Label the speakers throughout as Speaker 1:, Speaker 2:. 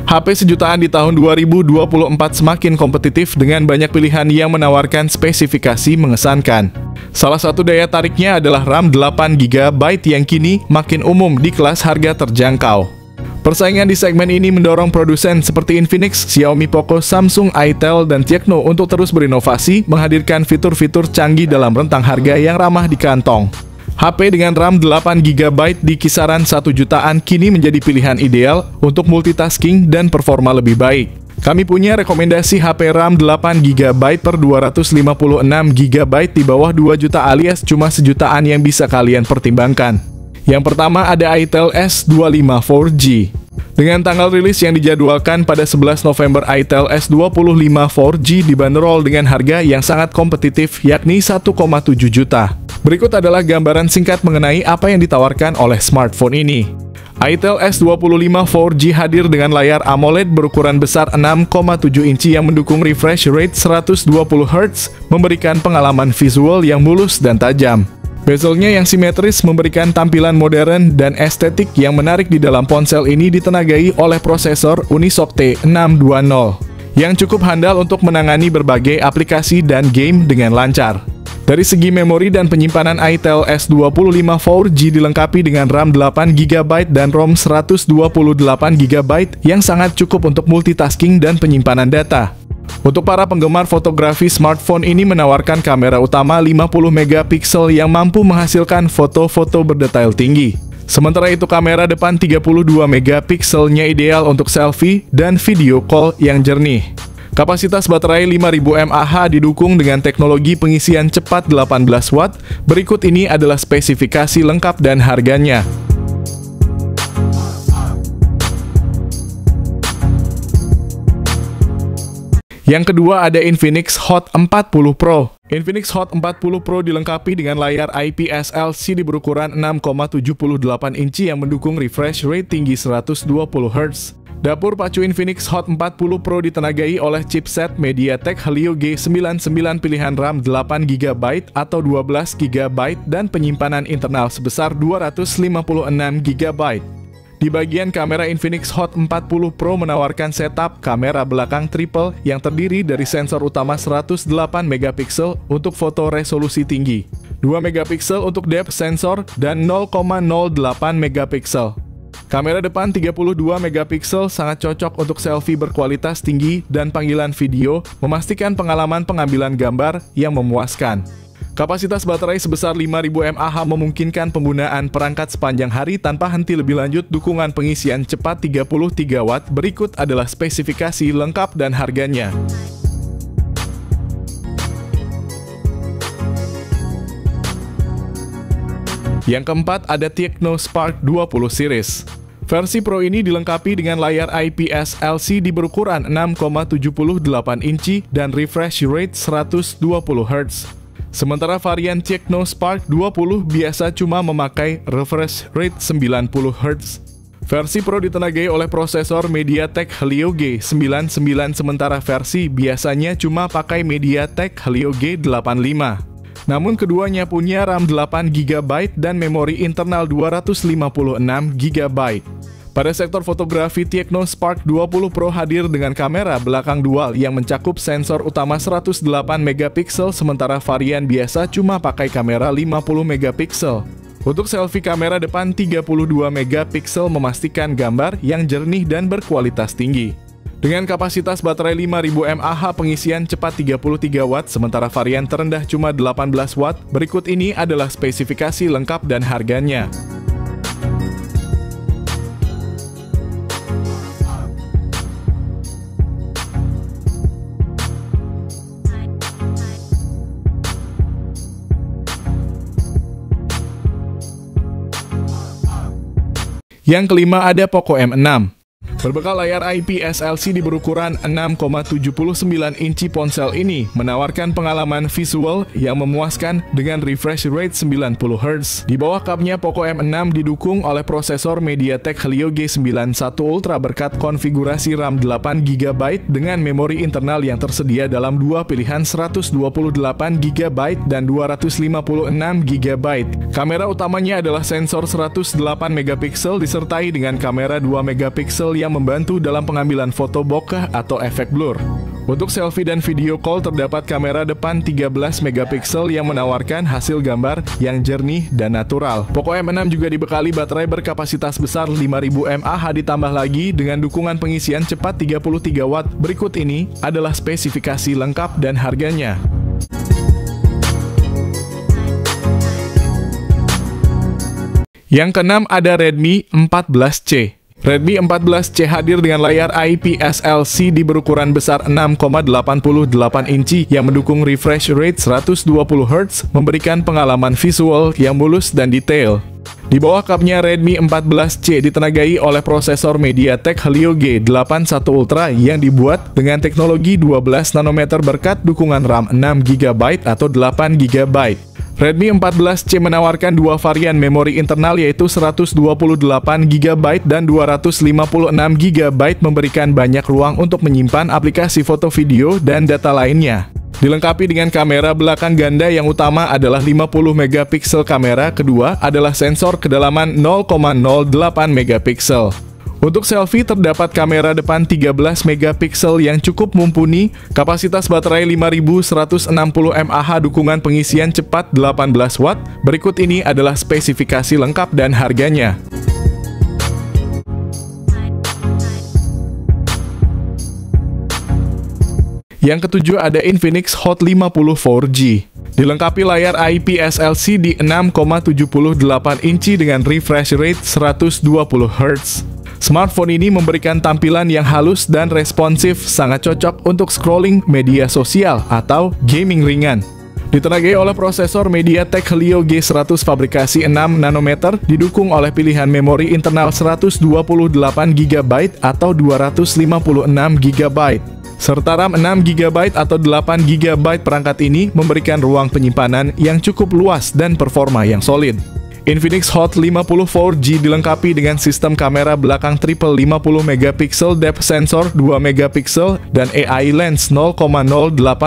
Speaker 1: HP sejutaan di tahun 2024 semakin kompetitif dengan banyak pilihan yang menawarkan spesifikasi mengesankan. Salah satu daya tariknya adalah RAM 8GB yang kini makin umum di kelas harga terjangkau. Persaingan di segmen ini mendorong produsen seperti Infinix, Xiaomi, Poco, Samsung, Itel, dan Tecno untuk terus berinovasi, menghadirkan fitur-fitur canggih dalam rentang harga yang ramah di kantong. HP dengan RAM 8GB di kisaran 1 jutaan kini menjadi pilihan ideal untuk multitasking dan performa lebih baik. Kami punya rekomendasi HP RAM 8GB per 256GB di bawah 2 juta alias cuma sejutaan yang bisa kalian pertimbangkan. Yang pertama ada Itel S25 4G. Dengan tanggal rilis yang dijadwalkan pada 11 November, Itel S25 4G dibanderol dengan harga yang sangat kompetitif yakni 1,7 juta. Berikut adalah gambaran singkat mengenai apa yang ditawarkan oleh smartphone ini. Itel S25 4G hadir dengan layar AMOLED berukuran besar 6,7 inci yang mendukung refresh rate 120Hz, memberikan pengalaman visual yang mulus dan tajam. Bezelnya yang simetris memberikan tampilan modern dan estetik yang menarik di dalam ponsel ini ditenagai oleh prosesor Unisoc T620 yang cukup handal untuk menangani berbagai aplikasi dan game dengan lancar. Dari segi memori dan penyimpanan, Itel S25 4G dilengkapi dengan RAM 8GB dan ROM 128GB yang sangat cukup untuk multitasking dan penyimpanan data. Untuk para penggemar fotografi, smartphone ini menawarkan kamera utama 50MP yang mampu menghasilkan foto-foto berdetail tinggi. Sementara itu kamera depan 32MP-nya ideal untuk selfie dan video call yang jernih. Kapasitas baterai 5000 mAh didukung dengan teknologi pengisian cepat 18 Watt. Berikut ini adalah spesifikasi lengkap dan harganya. Yang kedua ada Infinix Hot 40 Pro. Infinix Hot 40 Pro dilengkapi dengan layar IPS LCD berukuran 6,78 inci yang mendukung refresh rate tinggi 120Hz. Dapur pacu Infinix Hot 40 Pro ditenagai oleh chipset MediaTek Helio G99 pilihan RAM 8GB atau 12GB dan penyimpanan internal sebesar 256GB. Di bagian kamera, Infinix Hot 40 Pro menawarkan setup kamera belakang triple yang terdiri dari sensor utama 108MP untuk foto resolusi tinggi, 2MP untuk depth sensor, dan 0,08MP. Kamera depan 32MP sangat cocok untuk selfie berkualitas tinggi dan panggilan video, memastikan pengalaman pengambilan gambar yang memuaskan. Kapasitas baterai sebesar 5000 mAh memungkinkan penggunaan perangkat sepanjang hari tanpa henti. Lebih lanjut, dukungan pengisian cepat 33 Watt. Berikut adalah spesifikasi lengkap dan harganya. Yang keempat ada Tecno Spark 20 series. Versi Pro ini dilengkapi dengan layar IPS LCD berukuran 6,78 inci dan refresh rate 120Hz. Sementara varian Tecno Spark 20 biasa cuma memakai refresh rate 90Hz. Versi Pro ditenagai oleh prosesor MediaTek Helio G99, sementara versi biasanya cuma pakai MediaTek Helio G85. Namun keduanya punya RAM 8GB dan memori internal 256GB. Pada sektor fotografi, Tecno Spark 20 Pro hadir dengan kamera belakang dual yang mencakup sensor utama 108MP, sementara varian biasa cuma pakai kamera 50MP. Untuk selfie, kamera depan 32MP memastikan gambar yang jernih dan berkualitas tinggi. Dengan kapasitas baterai 5000 mAh, pengisian cepat 33 Watt, sementara varian terendah cuma 18 Watt. Berikut ini adalah spesifikasi lengkap dan harganya. Yang kelima ada Poco M6. Berbekal layar IPS LCD berukuran 6,79 inci, ponsel ini menawarkan pengalaman visual yang memuaskan dengan refresh rate 90Hz. Di bawah cupnya, Poco M6 didukung oleh prosesor MediaTek Helio G91 Ultra berkat konfigurasi RAM 8GB dengan memori internal yang tersedia dalam dua pilihan 128GB dan 256GB. Kamera utamanya adalah sensor 108MP disertai dengan kamera 2MP yang yang membantu dalam pengambilan foto bokeh atau efek blur. Untuk selfie dan video call terdapat kamera depan 13 megapiksel yang menawarkan hasil gambar yang jernih dan natural. Poco M6 juga dibekali baterai berkapasitas besar 5000 mAh ditambah lagi dengan dukungan pengisian cepat 33 Watt. Berikut ini adalah spesifikasi lengkap dan harganya. Yang keenam ada Redmi 14C. Redmi 14C hadir dengan layar IPS LCD berukuran besar 6,88 inci yang mendukung refresh rate 120Hz, memberikan pengalaman visual yang mulus dan detail. Di bawah kapnya Redmi 14C ditenagai oleh prosesor MediaTek Helio G81 Ultra yang dibuat dengan teknologi 12 nanometer berkat dukungan RAM 6GB atau 8GB. Redmi 14C menawarkan dua varian memori internal yaitu 128GB dan 256GB, memberikan banyak ruang untuk menyimpan aplikasi foto, video, dan data lainnya. Dilengkapi dengan kamera belakang ganda yang utama adalah 50 megapiksel, kamera kedua adalah sensor kedalaman 0,08 megapiksel. Untuk selfie terdapat kamera depan 13 megapiksel yang cukup mumpuni, kapasitas baterai 5160 mAh, dukungan pengisian cepat 18 Watt. Berikut ini adalah spesifikasi lengkap dan harganya. Yang ketujuh ada Infinix Hot 50 4G. Dilengkapi layar IPS LCD 6,78 inci dengan refresh rate 120Hz. Smartphone ini memberikan tampilan yang halus dan responsif, sangat cocok untuk scrolling media sosial atau gaming ringan. Ditenagai oleh prosesor MediaTek Helio G100 fabrikasi 6 nanometer, didukung oleh pilihan memori internal 128GB atau 256GB. Serta RAM 6GB atau 8GB. Perangkat ini memberikan ruang penyimpanan yang cukup luas dan performa yang solid. Infinix Hot 50 4G dilengkapi dengan sistem kamera belakang triple 50 megapiksel, depth sensor 2 megapiksel, dan AI lens 0,08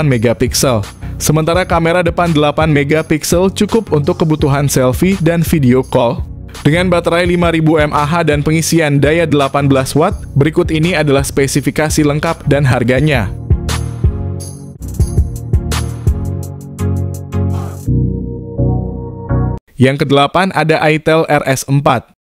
Speaker 1: megapiksel. Sementara kamera depan 8 megapiksel cukup untuk kebutuhan selfie dan video call. Dengan baterai 5000 mAh dan pengisian daya 18 Watt, berikut ini adalah spesifikasi lengkap dan harganya. Yang kedelapan ada Itel RS4.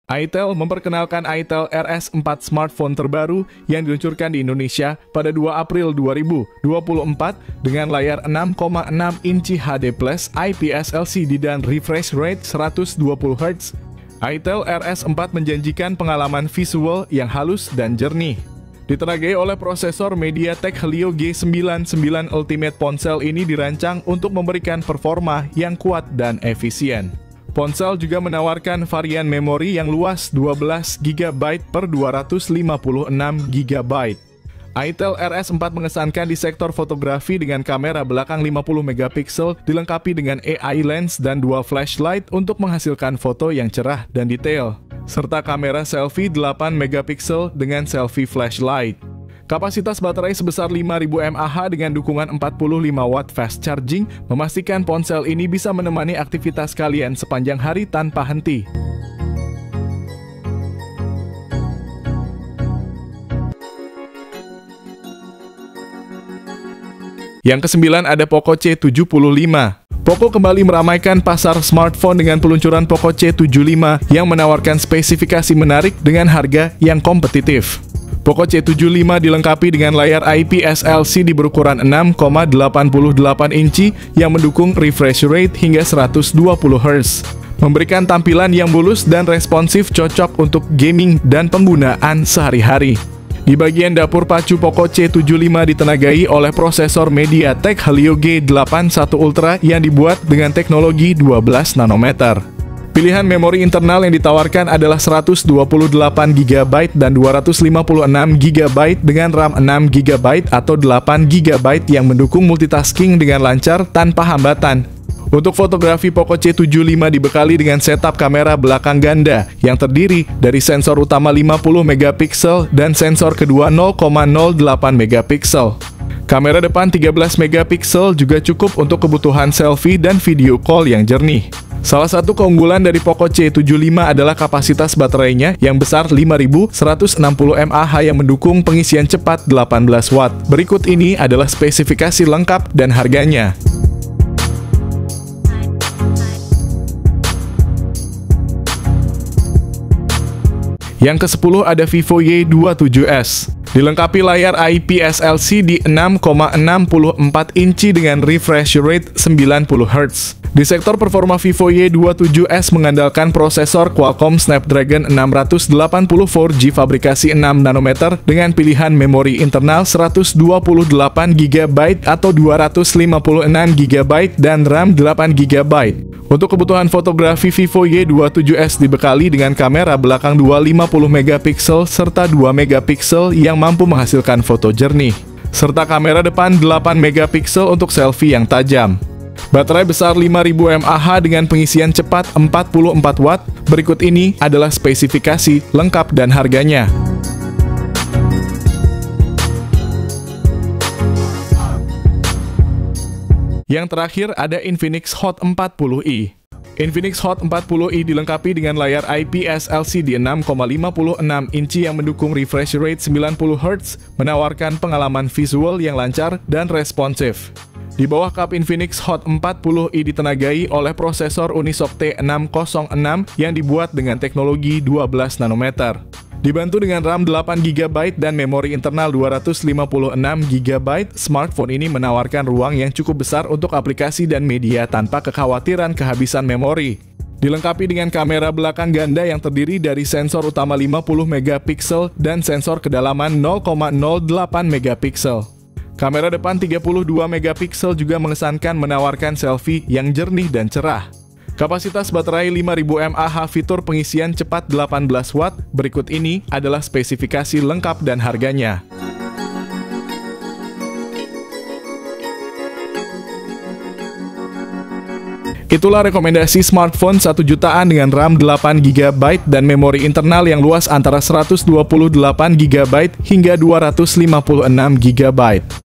Speaker 1: Itel memperkenalkan Itel RS4, smartphone terbaru yang diluncurkan di Indonesia pada 2 April 2024 dengan layar 6,6 inci HD+ IPS LCD dan refresh rate 120Hz. Itel RS4 menjanjikan pengalaman visual yang halus dan jernih. Ditenagai oleh prosesor MediaTek Helio G99 Ultimate, ponsel ini dirancang untuk memberikan performa yang kuat dan efisien. Ponsel juga menawarkan varian memori yang luas 12GB per 256GB. Itel RS4 mengesankan di sektor fotografi dengan kamera belakang 50 megapiksel dilengkapi dengan AI lens dan 2 flashlight untuk menghasilkan foto yang cerah dan detail, serta kamera selfie 8 megapiksel dengan selfie flashlight. Kapasitas baterai sebesar 5000 mAh dengan dukungan 45 Watt fast charging memastikan ponsel ini bisa menemani aktivitas kalian sepanjang hari tanpa henti. Yang kesembilan ada Poco C75. Poco kembali meramaikan pasar smartphone dengan peluncuran Poco C75 yang menawarkan spesifikasi menarik dengan harga yang kompetitif. Poco C75 dilengkapi dengan layar IPS LCD berukuran 6,88 inci yang mendukung refresh rate hingga 120Hz. Memberikan tampilan yang mulus dan responsif, cocok untuk gaming dan penggunaan sehari-hari. Di bagian dapur pacu, Poco C75 ditenagai oleh prosesor MediaTek Helio G81 Ultra yang dibuat dengan teknologi 12 nanometer. Pilihan memori internal yang ditawarkan adalah 128GB dan 256GB dengan RAM 6GB atau 8GB yang mendukung multitasking dengan lancar tanpa hambatan. Untuk fotografi, Poco C75 dibekali dengan setup kamera belakang ganda yang terdiri dari sensor utama 50 megapiksel dan sensor kedua 0,08 megapiksel. Kamera depan 13 megapiksel juga cukup untuk kebutuhan selfie dan video call yang jernih. Salah satu keunggulan dari Poco C75 adalah kapasitas baterainya yang besar 5160 mAh yang mendukung pengisian cepat 18 watt. Berikut ini adalah spesifikasi lengkap dan harganya. Yang ke-10 ada Vivo Y27s. Dilengkapi layar IPS LCD 6,64 inci dengan refresh rate 90 Hz. Di sektor performa, Vivo Y27s mengandalkan prosesor Qualcomm Snapdragon 684G fabrikasi 6 nanometer dengan pilihan memori internal 128GB atau 256GB dan RAM 8GB. Untuk kebutuhan fotografi, Vivo Y27s dibekali dengan kamera belakang 250MP serta 2MP yang mampu menghasilkan foto jernih, serta kamera depan 8MP untuk selfie yang tajam. Baterai besar 5000 mAh dengan pengisian cepat 44 watt. Berikut ini adalah spesifikasi lengkap dan harganya. Yang terakhir ada Infinix Hot 40i. Infinix Hot 40i dilengkapi dengan layar IPS LCD 6,56 inci yang mendukung refresh rate 90 Hz, menawarkan pengalaman visual yang lancar dan responsif. Di bawah kap Infinix Hot 40i ditenagai oleh prosesor Unisoc T606 yang dibuat dengan teknologi 12 nanometer. Dibantu dengan RAM 8GB dan memori internal 256GB, smartphone ini menawarkan ruang yang cukup besar untuk aplikasi dan media tanpa kekhawatiran kehabisan memori. Dilengkapi dengan kamera belakang ganda yang terdiri dari sensor utama 50MP dan sensor kedalaman 0,08MP. Kamera depan 32MP juga mengesankan menawarkan selfie yang jernih dan cerah. Kapasitas baterai 5000 mAh, fitur pengisian cepat 18 watt. Berikut ini adalah spesifikasi lengkap dan harganya. Itulah rekomendasi smartphone 1 jutaan dengan RAM 8GB dan memori internal yang luas antara 128GB hingga 256GB.